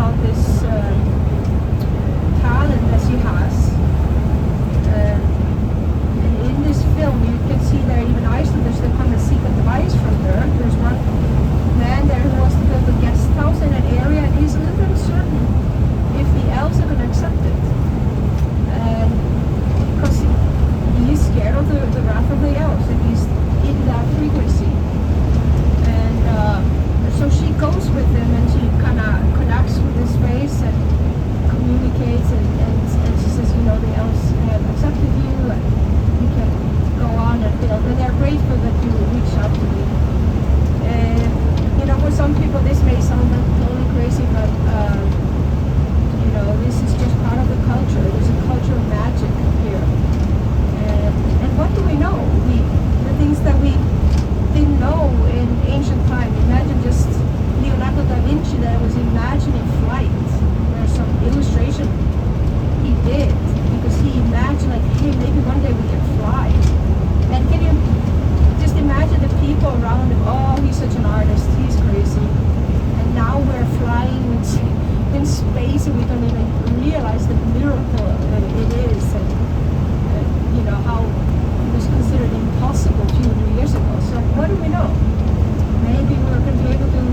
about this talent that she has. And in this film, you can see there even Icelanders that come and seek advice from her. There's one man there who wants to build a guest house in an area, and he's a little bit uncertain if the elves are going to accept it. And because he is scared of the wrath of the elves, and he's in that frequency. And so she goes with him, and she kind of connects with his face and communicates, and she says, you know, the elves have accepted you, and you can go on and build. And they're grateful that you reached out to me. And you know, for some people this may sound totally crazy, but you know, this is just part of the culture. There's a culture of magic here. And what do we know? The things that we didn't know in ancient time. Imagine just Leonardo da Vinci that was imagining flight. There's some illustration he did because he imagined like, hey, maybe one day we can fly. And can you just imagine the people around him? Oh, he's such an artist. He's crazy. And now we're flying in space, and we don't even realize the miracle it is. And you know how it was considered impossible a few years ago. So what do we know? Maybe we're going to be able to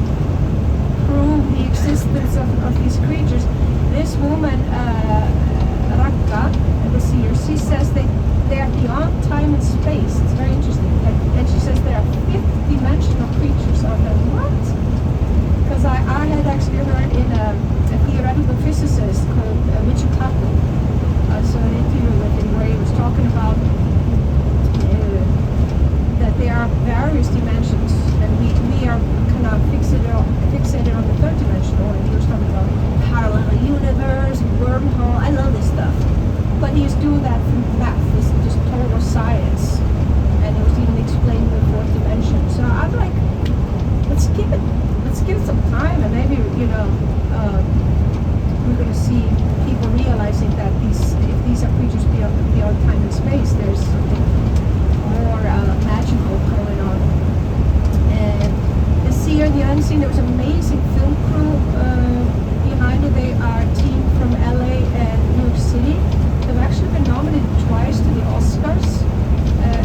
prove the existence of these creatures. This woman, Raka, the seer, she says they are beyond time and space. It's very interesting. And she says there are fifth dimensional creatures out there. What? Because I had actually heard in a theoretical physicist called Richard Tuttle. So an interview with him where he was talking about that there are various dimensions, and we are kind of fixated on the third dimensional, and he was talking about parallel universe, wormhole. I love this stuff. But he's doing that through math. It's just total science. And he was even explaining the fourth dimension. So I'm like, let's give it some time, and maybe, you know, we're going to see people realizing that if these are creatures beyond time and space, there's something more magical going on. And the seer and the unseen, there was an amazing film crew behind it. They are a team from LA and New York City. They've actually been nominated twice to the Oscars.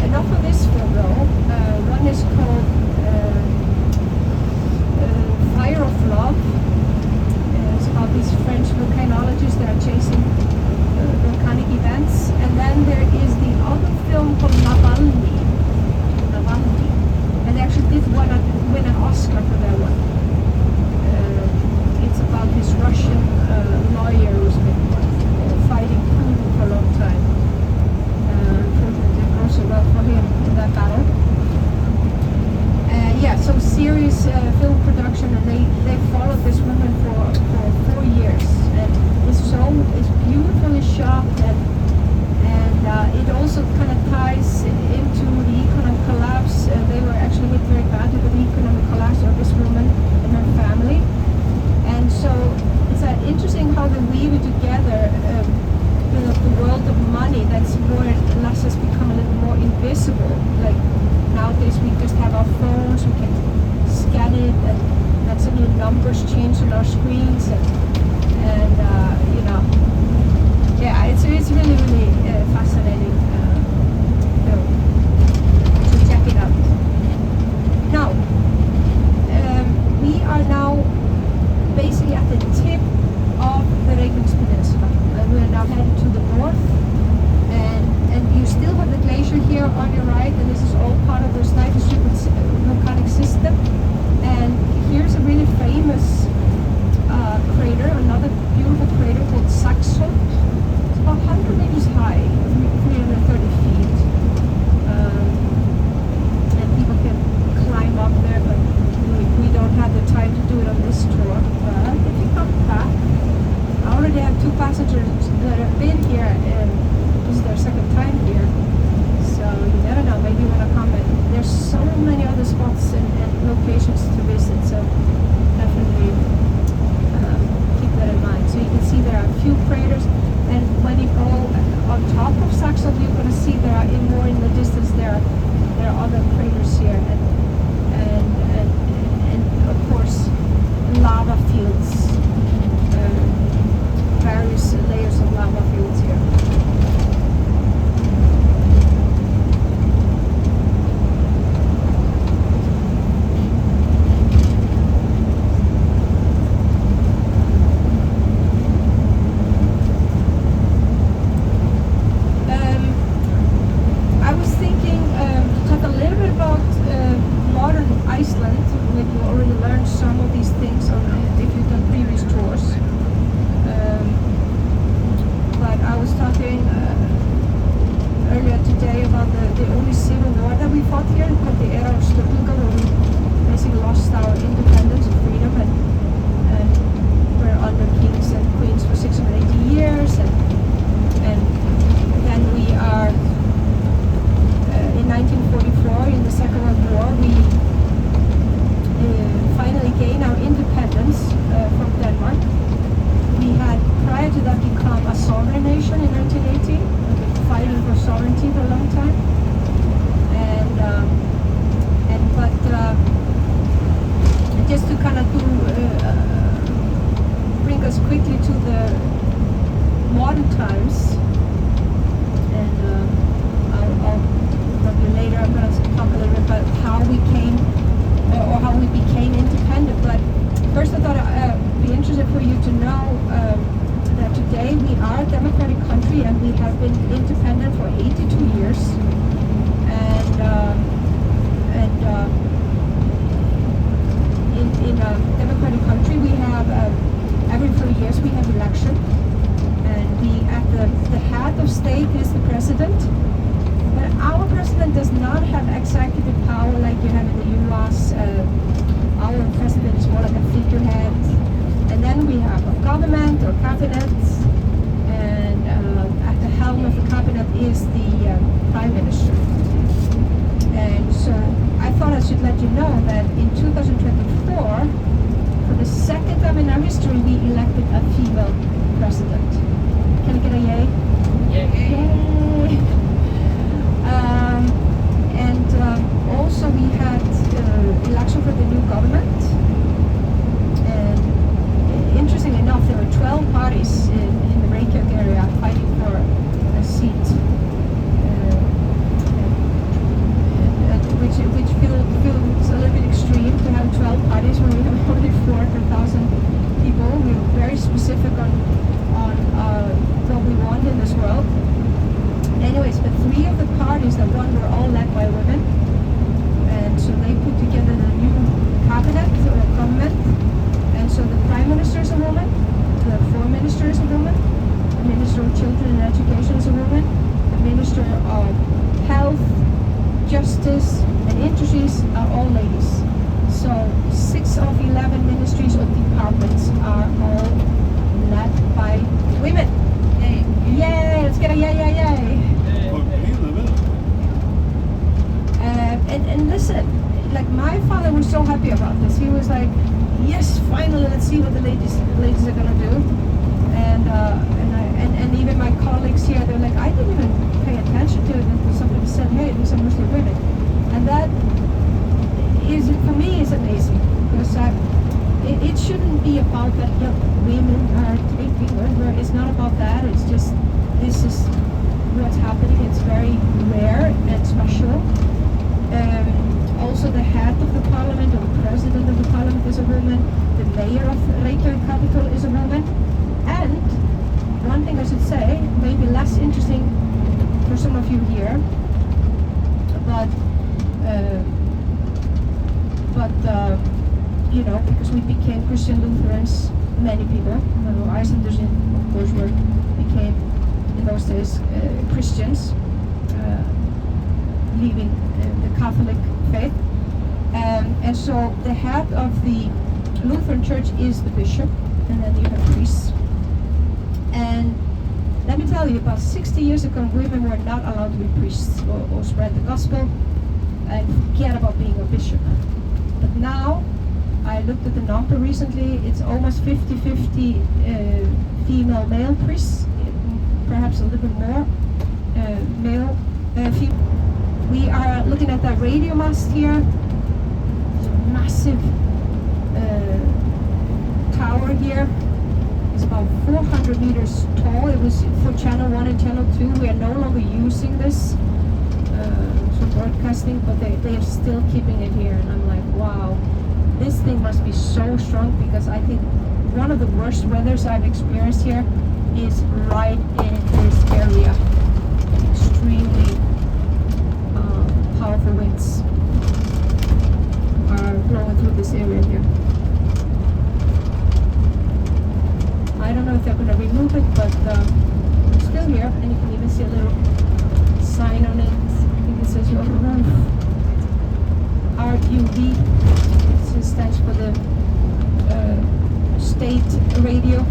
Enough of this film though. One is called Fire of Love. It's about these French volcanologists that are chasing volcanic events. And then there is the other film called Navalny. And they actually did win an Oscar for that one. It's about this Russian lawyer who's been fighting Putin for a long time. Unfortunately, it goes so well for him in that battle. Yeah, so serious film production, and they followed this woman for 4 years, and it's beautifully shot, and it also kind of ties into the economic collapse. They were actually hit very badly with the economic collapse of this woman and her family, and so it's interesting how they weave it together. You know, the world of money that's more or less has become a little more invisible. Like nowadays we just have our phones, we can scan it, and suddenly numbers change on our screens, and you know, yeah, it's really fascinating film. So check it out. Now we are now basically at the tip of the Reykjanes Peninsula. We are now headed to the north, and you still have the glacier here on your right, and this is all part of the Snæfellsbær volcanic system. And here's a really famous crater, another beautiful crater called Saxon. It's about 100 meters high, 330 feet. And people can climb up there, but we don't have the time to do it on this tour. But if you come back, I already have 2 passengers that have been here, and this is their second time here. So you never know, maybe you want to come. And there's so many other spots and locations to visit, so definitely keep that in mind. So you can see there are a few craters, and when you go on top of Saxon, you're going to see there are more in the distance. There are other craters here, and of course lava fields. lava fields here. I was thinking to talk a little bit about modern Iceland. Maybe you already learned some of these things if you've done previous tours. But I was talking earlier today about the only civil war that we fought here, called the era of Sturlunga, where we basically lost our independence and freedom, and we're under kings and queens for 680 years, and then we are in 1944, in the Second World War, we finally gained our independence from Denmark. We had, prior to that, become a sovereign nation in 1980. We've been fighting for sovereignty for a long time. But just to kind of bring us quickly to the modern times, and I'll probably later I'm going to talk a little bit about how we came or how we became independent. But first, I thought it'd be interesting for you to know that today we are a democratic country and we have been independent for 82 years. In a democratic country, we have every 3 years we have election, and the head of state is the president. But our president does not have executive power like you have in the U.S. Our president is more like a figurehead. And then we have a government or cabinet, and at the helm of the cabinet is the prime minister. And so I thought I should let you know that in 2024, for the second time in our history, we elected a female president. Can I get a yay? Yay! Also we had election for the new government, and interestingly enough there were 12 parties in the Reykjavik area fighting for a seat, which feels a little bit extreme to have 12 parties when we have only 400,000 people. We were very specific on what we want in this world. Anyways, but 3 of the parties that won were all led by women, and so they put together the new cabinet or government, and so the prime minister is a woman, the foreign minister is a woman, the minister of children and education is a woman, the minister of health, justice and industries are all ladies. So 6 of 11 ministries or departments are all led by women. Yay! Yay! Let's get a yay, yay, yay! And listen, like my father was so happy about this. He was like, yes, finally, let's see what the ladies are gonna do. And even my colleagues here, they're like, I didn't even pay attention to it until somebody said, hey, these are mostly women. And that is, for me, is amazing, because it shouldn't be about that women are taking over. It's not about that. It's just, this is what's happening. It's very rare and special. Also the head of the parliament or the president of the parliament is a woman. The mayor of Reykjavik capital is a woman. And one thing I should say, maybe less interesting for some of you here, but you know, because we became Christian Lutherans, many people, Icelanders of course became in those days Christians, leaving the Catholic faith, and so the head of the Lutheran Church is the bishop, and then you have priests. And let me tell you, about 60 years ago, women were not allowed to be priests or spread the gospel, and forget about being a bishop. But now, I looked at the number recently, it's almost 50-50 female-male priests, perhaps a little bit more male female. We are looking at that radio mast here. It's a massive tower here. It's about 400 meters tall. It was for channel 1 and channel 2. We are no longer using this for broadcasting, but they are still keeping it here. And I'm like, wow, this thing must be so strong, because I think one of the worst weathers I've experienced here is right in this area. Extremely powerful winds are blowing through this area here. I don't know if they're going to remove it, but it's still here, and you can even see a little sign on it. I think it says your roof. RUV. It stands for the state radio.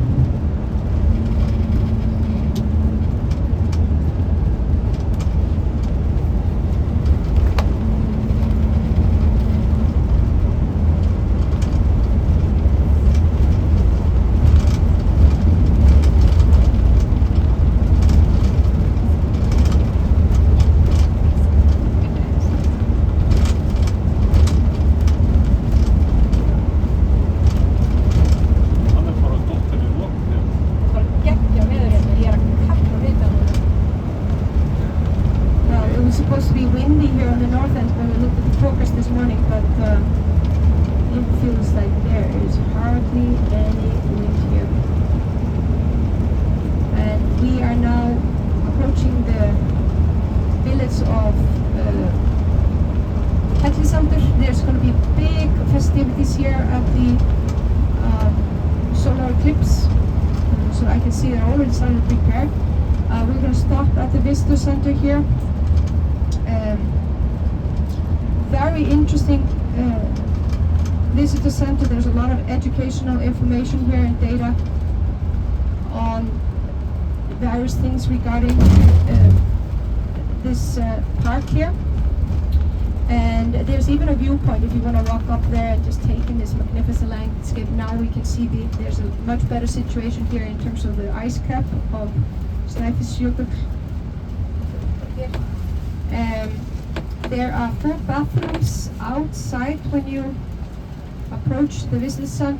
Supposed to be windy here on the north end when we looked at the forecast this morning, but it feels like there is hardly any wind here. And we are now approaching the village of Hellissandur. There's going to be big festivities here at the solar eclipse, so I can see they're already starting to prepare. We're going to stop at the visitor center here. Very interesting visitor center. There's a lot of educational information here and data on various things regarding this park here. And there's even a viewpoint if you want to walk up there and just take in this magnificent landscape. Now we can see there's a much better situation here in terms of the ice cap of Snæfellsbær. There are 4 bathrooms outside when you approach the visitor center.